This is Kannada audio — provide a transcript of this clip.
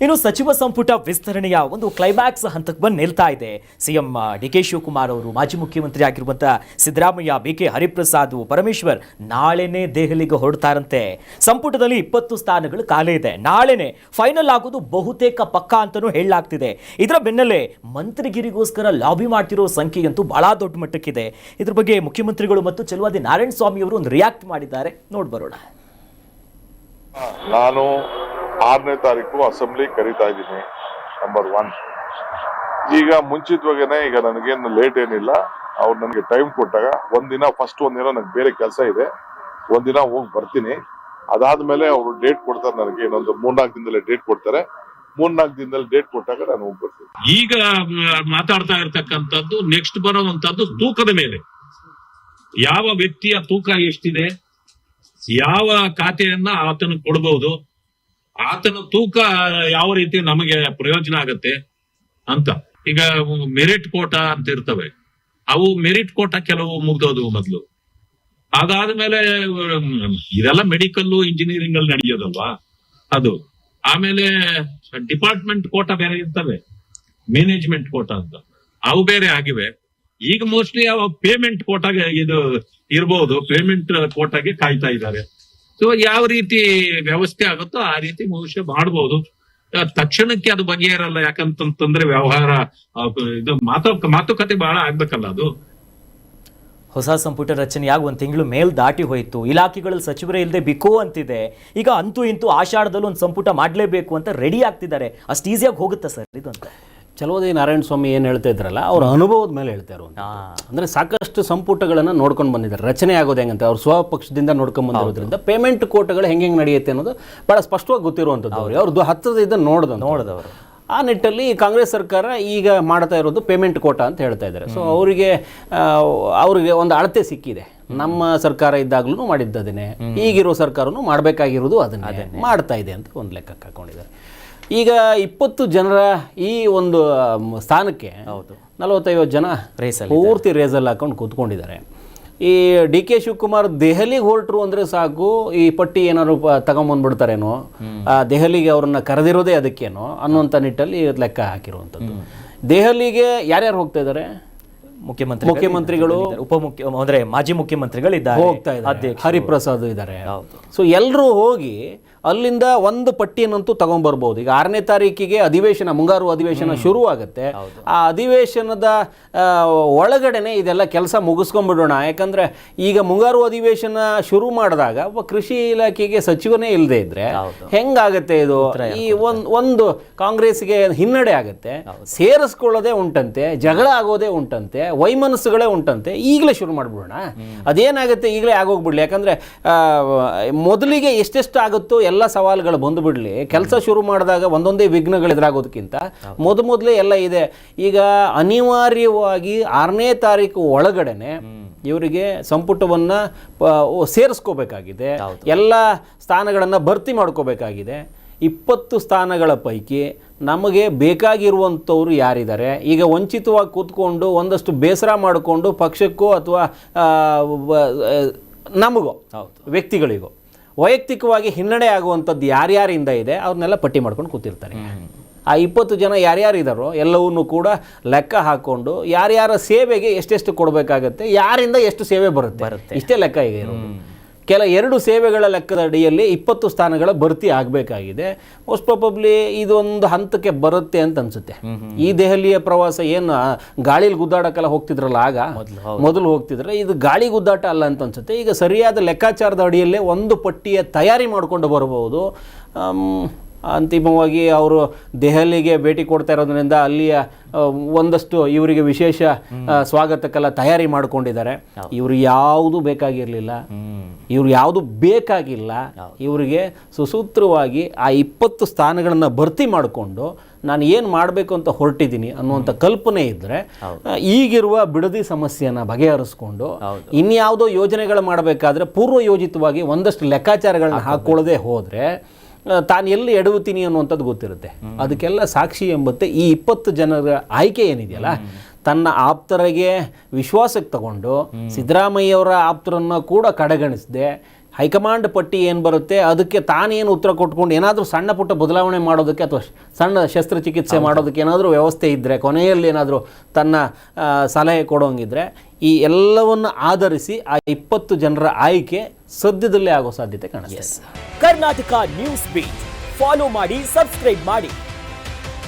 ಇನ್ನು ಸಚಿವ ಸಂಪುಟ ವಿಸ್ತರಣೆಯ ಒಂದು ಕ್ಲೈಮ್ಯಾಕ್ಸ್ ಹಂತಕ್ಕೆ ಬಂದು ನಿಲ್ತಾ ಇದೆ. ಸಿಎಂ ಡಿ.ಕೆ. ಶಿವಕುಮಾರ್ ಅವರು, ಮಾಜಿ ಮುಖ್ಯಮಂತ್ರಿ ಆಗಿರುವಂತಹ ಸಿದ್ದರಾಮಯ್ಯ, ಬಿ.ಕೆ. ಹರಿಪ್ರಸಾದ್, ಪರಮೇಶ್ವರ್ ನಾಳೆನೇ ದೆಹಲಿಗೆ ಹೊರಡ್ತಾರಂತೆ. ಸಂಪುಟದಲ್ಲಿ 20 ಸ್ಥಾನಗಳು ಖಾಲಿ ಇದೆ. ನಾಳೆನೆ ಫೈನಲ್ ಆಗೋದು ಬಹುತೇಕ ಪಕ್ಕಾ ಅಂತಾನೂ ಹೇಳಲಾಗ್ತಿದೆ. ಇದರ ಬೆನ್ನಲ್ಲೇ ಮಂತ್ರಿಗಿರಿಗೋಸ್ಕರ ಲಾಬಿ ಮಾಡ್ತಿರೋ ಸಂಖ್ಯೆಯಂತೂ ಬಹಳ ದೊಡ್ಡ ಮಟ್ಟಕ್ಕಿದೆ. ಇದ್ರ ಬಗ್ಗೆ ಮುಖ್ಯಮಂತ್ರಿಗಳು ಮತ್ತು ಚಲುವಾದಿ ನಾರಾಯಣ ಸ್ವಾಮಿ ಅವರು ಒಂದು ರಿಯಾಕ್ಟ್ ಮಾಡಿದ್ದಾರೆ. ನೋಡ್ಬರೋಣ. ನಾನು 6ನೇ ತಾರೀಕು ಅಸೆಂಬ್ಲಿ ಕರೀತಾ ಇದ್ದೀನಿ. ನಂಬರ್ 1. ಈಗ ಮುಂಚಿತವಾಗೇನೆ ಈಗ ನನಗೇನು ಲೇಟ್ ಏನಿಲ್ಲ. ಅವ್ರು ನನಗೆ ಟೈಮ್ ಕೊಟ್ಟಾಗ ಒಂದಿನ ನನಗೆ ಬೇರೆ ಕೆಲಸ ಇದೆ, ಒಂದಿನ ಹೋಗಿ ಬರ್ತೀನಿ. ಅದಾದ್ಮೇಲೆ ಅವರು ಡೇಟ್ ಕೊಡ್ತಾರೆ, ನನಗೆ ಇನ್ನೊಂದು 3-4 ದಿನದಲ್ಲೇ ಡೇಟ್ ಕೊಡ್ತಾರೆ. 3-4 ದಿನದಲ್ಲಿ ಡೇಟ್ ಕೊಟ್ಟಾಗ ನಾನು ಹೋಗಿ ಬರ್ತೀನಿ. ಈಗ ಮಾತಾಡ್ತಾ ಇರ್ತಕ್ಕಂಥದ್ದು ನೆಕ್ಸ್ಟ್ ಬರೋವಂಥದ್ದು ತೂಕದ ಮೇಲೆ. ಯಾವ ವ್ಯಕ್ತಿಯ ತೂಕ ಎಷ್ಟಿದೆ, ಯಾವ ಖಾತೆಯನ್ನ ಆತನ ಕೊಡಬಹುದು, ಆತನ ತೂಕ ಯಾವ ರೀತಿ ನಮಗೆ ಪ್ರಯೋಜನ ಆಗತ್ತೆ ಅಂತ. ಈಗ ಮೆರಿಟ್ ಕೋಟಾ ಅಂತ ಇರ್ತವೆ, ಅವು ಮೆರಿಟ್ ಕೋಟಾ ಕೆಲವು ಮುಗ್ದೋದು ಮೊದಲು. ಅದಾದ್ಮೇಲೆ ಇದೆಲ್ಲ ಮೆಡಿಕಲ್ ಇಂಜಿನಿಯರಿಂಗ್ ಅಲ್ಲಿ ನಡೆಯೋದಲ್ವಾ ಅದು. ಆಮೇಲೆ ಡಿಪಾರ್ಟ್ಮೆಂಟ್ ಕೋಟಾ ಬೇರೆ ಇರ್ತವೆ, ಮ್ಯಾನೇಜ್ಮೆಂಟ್ ಕೋಟಾ ಅಂತ, ಅವು ಬೇರೆ ಆಗಿವೆ. ಈಗ ಮೋಸ್ಟ್ಲಿ ಪೇಮೆಂಟ್ ಕೋಟಾಗೆ ಇದು ಇರಬಹುದು, ಪೇಮೆಂಟ್ ಕೋಟಾಗೆ ಕಾಯ್ತಾ ಇದ್ದಾರೆ. ಸೊ ಯಾವ ರೀತಿ ವ್ಯವಸ್ಥೆ ಆಗುತ್ತೋ ಆ ರೀತಿ ಬಹುಶಃ ಮಾಡಬಹುದು. ತಕ್ಷಣಕ್ಕೆ ಅದು ಬಗೆಹರಲ್ಲ, ಯಾಕಂತಂದ್ರೆ ವ್ಯವಹಾರ ಇದು ಮಾತುಕತೆ ಬಹಳ ಆಗ್ಬೇಕಲ್ಲ. ಅದು ಹೊಸ ಸಂಪುಟ ರಚನೆಯಾಗಿ 1 ತಿಂಗಳು ಮೇಲ್ ದಾಟಿ ಹೋಯಿತು. ಇಲಾಖೆಗಳಲ್ಲಿ ಸಚಿವರೇ ಇಲ್ಲದೆ ಬಿಕೋ ಅಂತಿದೆ. ಈಗ ಅಂತೂ ಇಂತೂ ಆಷಾಢದಲ್ಲಿ ಒಂದು ಸಂಪುಟ ಮಾಡಲೇಬೇಕು ಅಂತ ರೆಡಿ ಆಗ್ತಿದ್ದಾರೆ. ಅಷ್ಟು ಈಸಿಯಾಗಿ ಹೋಗುತ್ತಾ ಸರ್ ಇದು ಅಂತ? ಚಲುವಾದಿ ನಾರಾಯಣ ಸ್ವಾಮಿ ಏನು ಹೇಳ್ತಾ ಇದ್ರಲ್ಲ, ಅವ್ರ ಅನುಭವದ ಮೇಲೆ ಹೇಳ್ತಾ ಇರುವಂತ. ಅಂದರೆ ಸಾಕಷ್ಟು ಸಂಪುಟಗಳನ್ನು ನೋಡ್ಕೊಂಡು ಬಂದಿದ್ದಾರೆ. ರಚನೆ ಆಗೋದು ಹೆಂಗಂತ ಅವ್ರು ಸ್ವಪಕ್ಷದಿಂದ ನೋಡ್ಕೊಂಡು ಬಂದಿರೋದ್ರಿಂದ ಪೇಮೆಂಟ್ ಕೋಟಗಳು ಹೆಂಗೆ ನಡೆಯುತ್ತೆ ಅನ್ನೋದು ಭಾಳ ಸ್ಪಷ್ಟವಾಗಿ ಗೊತ್ತಿರುವಂಥದ್ದು. ಅವ್ರದ್ದು ಹತ್ತಿರದಿಂದ ನೋಡಿದವರು. ಆ ನಿಟ್ಟಲ್ಲಿ ಕಾಂಗ್ರೆಸ್ ಸರ್ಕಾರ ಈಗ ಮಾಡ್ತಾ ಇರೋದು ಪೇಮೆಂಟ್ ಕೋಟಾ ಅಂತ ಹೇಳ್ತಾ ಇದ್ದಾರೆ. ಸೊ ಅವರಿಗೆ ಒಂದು ಅಳತೆ ಸಿಕ್ಕಿದೆ. ನಮ್ಮ ಸರ್ಕಾರ ಇದ್ದಾಗಲೂ ಮಾಡಿದ್ದದೇನೆ, ಈಗಿರೋ ಸರ್ಕಾರನೂ ಮಾಡಬೇಕಾಗಿರೋದು ಅದನ್ನೇ ಮಾಡ್ತಾ ಇದೆ ಅಂತ ಒಂದು ಲೆಕ್ಕಕ್ಕೆ ಹಾಕೊಂಡಿದ್ದಾರೆ. ಈಗ 20 ಜನರ ಈ ಒಂದು ಸ್ಥಾನಕ್ಕೆ 40-50 ಜನ ಪೂರ್ತಿ ರೇಸಲ್ಲಿ ಹಾಕೊಂಡು ಕೂತ್ಕೊಂಡಿದ್ದಾರೆ. ಈ ಡಿ.ಕೆ. ಶಿವಕುಮಾರ್ ದೆಹಲಿಗೆ ಹೊರಟರು ಅಂದರೆ ಸಾಕು, ಈ ಪಟ್ಟಿ ಏನಾದ್ರು ತಗೊಂಬಂದ್ಬಿಡ್ತಾರೇನೋ, ದೆಹಲಿಗೆ ಅವ್ರನ್ನ ಕರೆದಿರೋದೇ ಅದಕ್ಕೇನೋ ಅನ್ನುವಂಥ ನಿಟ್ಟಲ್ಲಿ ಲೆಕ್ಕ ಹಾಕಿರುವಂಥದ್ದು. ದೆಹಲಿಗೆ ಯಾರ್ಯಾರು ಹೋಗ್ತಾ ಇದ್ದಾರೆ? ಮುಖ್ಯಮಂತ್ರಿಗಳು, ಅಂದ್ರೆ ಮಾಜಿ ಮುಖ್ಯಮಂತ್ರಿಗಳು ಹೋಗ್ತಾ ಇದ್ದಾರೆ, ಹರಿಪ್ರಸಾದ್ ಇದ್ದಾರೆ. ಸೊ ಎಲ್ಲರೂ ಹೋಗಿ ಅಲ್ಲಿಂದ ಒಂದು ಪಟ್ಟಿಯನ್ನಂತೂ ತಗೊಂಡ್ಬರ್ಬೋದು. ಈಗ 6ನೇ ತಾರೀಕಿಗೆ ಅಧಿವೇಶನ, ಮುಂಗಾರು ಅಧಿವೇಶನ ಶುರು ಆಗುತ್ತೆ. ಆ ಅಧಿವೇಶನದ ಒಳಗಡೆನೆ ಇದೆಲ್ಲ ಕೆಲಸ ಮುಗಿಸ್ಕೊಂಡ್ಬಿಡೋಣ. ಯಾಕಂದ್ರೆ ಈಗ ಮುಂಗಾರು ಅಧಿವೇಶನ ಶುರು ಮಾಡಿದಾಗ ಒಬ್ಬ ಕೃಷಿ ಇಲಾಖೆಗೆ ಸಚಿವನೇ ಇಲ್ಲದೆ ಇದ್ರೆ ಹೆಂಗಾಗತ್ತೆ ಇದು? ಈ ಒಂದು ಕಾಂಗ್ರೆಸ್ಗೆ ಹಿನ್ನಡೆ ಆಗುತ್ತೆ, ಸೇರಿಸ್ಕೊಳ್ಳೋದೇ ಉಂಟಂತೆ, ಜಗಳ ಆಗೋದೇ ಉಂಟಂತೆ, ವೈಮನಸ್ಸುಗಳೇ ಉಂಟಂತೆ. ಈಗಲೇ ಶುರು ಮಾಡಿಬಿಡೋಣ. ಅದೇನಾಗುತ್ತೆ ಈಗಲೇ ಆಗೋಗ್ಬಿಡ್ಲಿ. ಯಾಕಂದ್ರೆ ಮೊದಲಿಗೆ ಎಷ್ಟೆಷ್ಟು ಆಗುತ್ತೋ ಎಲ್ಲ ಸವಾಲುಗಳು ಬಂದುಬಿಡ್ಲಿ. ಕೆಲಸ ಶುರು ಮಾಡಿದಾಗ ಒಂದೊಂದೇ ವಿಘ್ನಗಳು ಎದುರಾಗೋದಕ್ಕಿಂತ ಮೊದಲೇ ಎಲ್ಲ ಇದೆ. ಈಗ ಅನಿವಾರ್ಯವಾಗಿ 6ನೇ ತಾರೀಕು ಒಳಗಡೆನೆ ಇವರಿಗೆ ಸಂಪುಟವನ್ನ ಸೇರಿಸ್ಕೋಬೇಕಾಗಿದೆ, ಎಲ್ಲ ಸ್ಥಾನಗಳನ್ನು ಭರ್ತಿ ಮಾಡ್ಕೋಬೇಕಾಗಿದೆ. 20 ಸ್ಥಾನಗಳ ಪೈಕಿ ನಮಗೆ ಬೇಕಾಗಿರುವಂಥವ್ರು ಯಾರಿದ್ದಾರೆ? ಈಗ ವಂಚಿತವಾಗಿ ಕೂತ್ಕೊಂಡು ಒಂದಷ್ಟು ಬೇಸರ ಮಾಡಿಕೊಂಡು ಪಕ್ಷಕ್ಕೋ ಅಥವಾ ನಮಗೋ ವ್ಯಕ್ತಿಗಳಿಗೋ ವೈಯಕ್ತಿಕವಾಗಿ ಹಿನ್ನಡೆ ಆಗುವಂಥದ್ದು ಯಾರ್ಯಾರಿಂದ ಇದೆ ಅವ್ರನ್ನೆಲ್ಲ ಪಟ್ಟಿ ಮಾಡ್ಕೊಂಡು ಕೂತಿರ್ತಾರೆ. ಆ 20 ಜನ ಯಾರ್ಯಾರು ಇದ್ದಾರೋ ಎಲ್ಲವನ್ನೂ ಕೂಡ ಲೆಕ್ಕ ಹಾಕ್ಕೊಂಡು ಯಾರ್ಯಾರ ಸೇವೆಗೆ ಎಷ್ಟೆಷ್ಟು ಕೊಡಬೇಕಾಗತ್ತೆ, ಯಾರಿಂದ ಎಷ್ಟು ಸೇವೆ ಬರುತ್ತೆ, ಇಷ್ಟೇ ಲೆಕ್ಕ ಈಗ ಇರೋದು. 2 ಸೇವೆಗಳ ಲೆಕ್ಕದ ಅಡಿಯಲ್ಲಿ 20 ಸ್ಥಾನಗಳ ಭರ್ತಿ ಆಗಬೇಕಾಗಿದೆ. ಮೋಸ್ಟ್ ಪ್ರಾಬಬ್ಲಿ ಇದೊಂದು ಹಂತಕ್ಕೆ ಬರುತ್ತೆ ಅಂತ ಅನ್ಸುತ್ತೆ. ಈ ದೆಹಲಿಯ ಪ್ರವಾಸ ಏನು ಗಾಳಿಲಿ ಗುದ್ದಾಡಕ್ಕೆಲ್ಲ ಹೋಗ್ತಿದ್ರಲ್ಲ, ಆಗ ಮೊದಲು ಹೋಗ್ತಿದ್ರೆ, ಇದು ಗಾಳಿ ಗುದ್ದಾಟ ಅಲ್ಲ ಅಂತ ಅನ್ಸುತ್ತೆ. ಈಗ ಸರಿಯಾದ ಲೆಕ್ಕಾಚಾರದ ಅಡಿಯಲ್ಲೇ ಒಂದು ಪಟ್ಟಿಯ ತಯಾರಿ ಮಾಡಿಕೊಂಡು ಬರಬಹುದು. ಅಂತಿಮವಾಗಿ ಅವರು ದೆಹಲಿಗೆ ಭೇಟಿ ಕೊಡ್ತಾ ಇರೋದ್ರಿಂದ ಅಲ್ಲಿಯ ಒಂದಷ್ಟು ಇವರಿಗೆ ವಿಶೇಷ ಸ್ವಾಗತಕ್ಕೆಲ್ಲ ತಯಾರಿ ಮಾಡಿಕೊಂಡಿದ್ದಾರೆ. ಇವರು ಯಾವುದು ಬೇಕಾಗಿರಲಿಲ್ಲ, ಇವ್ರು ಯಾವುದು ಬೇಕಾಗಿಲ್ಲ. ಇವರಿಗೆ ಸುಸೂತ್ರವಾಗಿ ಆ 20 ಸ್ಥಾನಗಳನ್ನು ಭರ್ತಿ ಮಾಡಿಕೊಂಡು ನಾನು ಏನು ಮಾಡಬೇಕು ಅಂತ ಹೊರಟಿದ್ದೀನಿ ಅನ್ನುವಂಥ ಕಲ್ಪನೆ ಇದ್ದರೆ ಈಗಿರುವ ಬಿಡದಿ ಸಮಸ್ಯೆಯನ್ನು ಬಗೆಹರಿಸ್ಕೊಂಡು ಇನ್ಯಾವುದೋ ಯೋಜನೆಗಳು ಮಾಡಬೇಕಾದ್ರೆ ಪೂರ್ವಯೋಜಿತವಾಗಿ ಒಂದಷ್ಟು ಲೆಕ್ಕಾಚಾರಗಳನ್ನ ಹಾಕ್ಕೊಳ್ಳದೆ ಹೋದರೆ ತಾನು ಎಲ್ಲಿ ಎಡವುತ್ತೀನಿ ಅನ್ನುವಂಥದ್ದು ಗೊತ್ತಿರುತ್ತೆ. ಅದಕ್ಕೆಲ್ಲ ಸಾಕ್ಷಿ ಎಂಬತ್ತೆ ಈ 20 ಜನರ ಆಯ್ಕೆ ಏನಿದೆಯಲ್ಲ, ತನ್ನ ಆಪ್ತರಿಗೆ ವಿಶ್ವಾಸಕ್ಕೆ ತಗೊಂಡು ಸಿದ್ದರಾಮಯ್ಯವರ ಆಪ್ತರನ್ನು ಕೂಡ ಕಡೆಗಣಿಸದೆ ಹೈಕಮಾಂಡ್ ಪಟ್ಟಿ ಏನು ಬರುತ್ತೆ ಅದಕ್ಕೆ ತಾನೇನು ಉತ್ತರ ಕೊಟ್ಕೊಂಡು ಏನಾದರೂ ಸಣ್ಣ ಪುಟ್ಟ ಬದಲಾವಣೆ ಮಾಡೋದಕ್ಕೆ ಅಥವಾ ಸಣ್ಣ ಶಸ್ತ್ರಚಿಕಿತ್ಸೆ ಮಾಡೋದಕ್ಕೆ ಏನಾದರೂ ವ್ಯವಸ್ಥೆ ಇದ್ದರೆ, ಕೊನೆಯಲ್ಲಿ ಏನಾದರೂ ತನ್ನ ಸಲಹೆ ಕೊಡೋಂಗಿದ್ರೆ ಈ ಎಲ್ಲವನ್ನು ಆಧರಿಸಿ ಆ 20 ಜನರ ಆಯ್ಕೆ ಸದ್ಯದಲ್ಲೇ ಆಗೋ ಸಾಧ್ಯತೆ ಕಾಣಿಸ್ತಾ ಇದೆ. ಕರ್ನಾಟಕ ನ್ಯೂಸ್ ಬೀಟ್ ಫಾಲೋ ಮಾಡಿ, ಸಬ್ಸ್ಕ್ರೈಬ್ ಮಾಡಿ.